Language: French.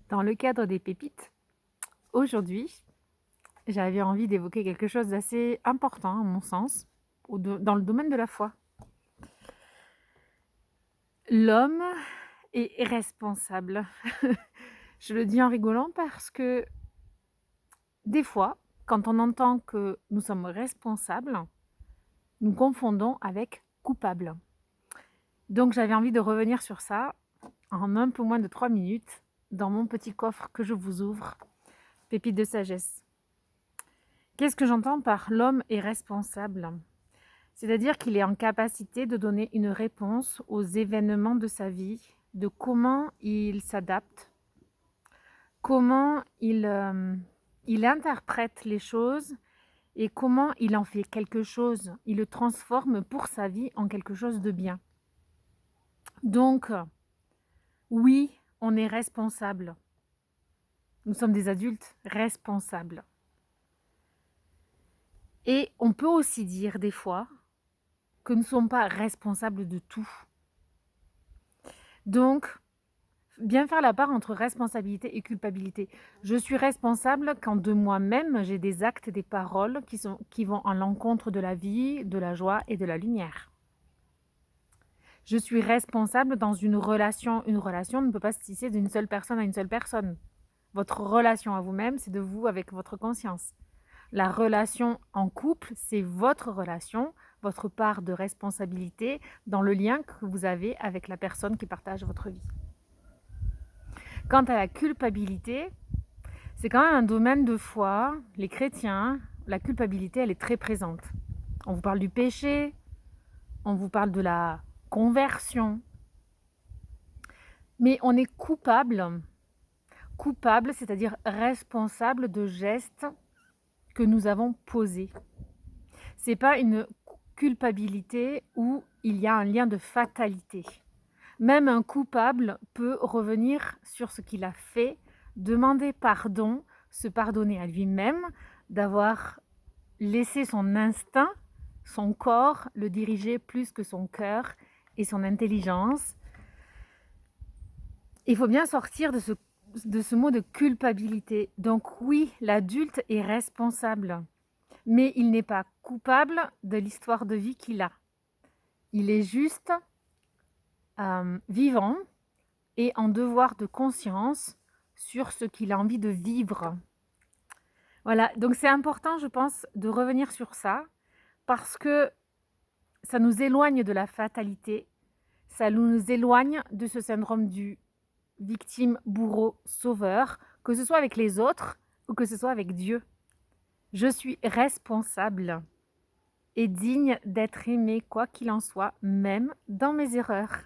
Dans le cadre des pépites, aujourd'hui, j'avais envie d'évoquer quelque chose d'assez important à mon sens, dans le domaine de la foi. L'homme est responsable. Je le dis en rigolant parce que des fois, quand on entend que nous sommes responsables, nous confondons avec coupable. Donc j'avais envie de revenir sur ça en un peu moins de 3 minutes dans mon petit coffre que je vous ouvre, pépite de sagesse. Qu'est-ce que j'entends par l'homme est responsable? C'est-à-dire qu'il est en capacité de donner une réponse aux événements de sa vie, de comment il s'adapte, comment il interprète les choses et comment il en fait quelque chose. Il le transforme pour sa vie en quelque chose de bien. Donc, oui, on est responsable. Nous sommes des adultes responsables. Et on peut aussi dire des fois que nous ne sommes pas responsables de tout. Donc, bien faire la part entre responsabilité et culpabilité. Je suis responsable quand de moi-même, j'ai des actes, des paroles qui vont à l'encontre de la vie, de la joie et de la lumière. Je suis responsable dans une relation. Une relation ne peut pas se tisser d'une seule personne à une seule personne. Votre relation à vous-même, c'est de vous avec votre conscience. La relation en couple, c'est votre relation, votre part de responsabilité dans le lien que vous avez avec la personne qui partage votre vie. Quant à la culpabilité, c'est quand même un domaine de foi. Les chrétiens, la culpabilité, elle est très présente. On vous parle du péché, on vous parle de la conversion, mais on est coupable, c'est-à-dire responsable de gestes que nous avons posés. C'est pas une culpabilité où il y a un lien de fatalité. Même un coupable peut revenir sur ce qu'il a fait, demander pardon, se pardonner à lui-même, d'avoir laissé son instinct, son corps, le diriger plus que son cœur et son intelligence. Il faut bien sortir de ce mot de culpabilité. Donc oui, l'adulte est responsable, mais il n'est pas coupable de l'histoire de vie qu'il a. Il est juste vivant et en devoir de conscience sur ce qu'il a envie de vivre. Voilà, donc c'est important, je pense, de revenir sur ça parce que ça nous éloigne de la fatalité, ça nous éloigne de ce syndrome du victime, bourreau, sauveur, que ce soit avec les autres ou que ce soit avec Dieu. Je suis responsable et digne d'être aimée quoi qu'il en soit, même dans mes erreurs.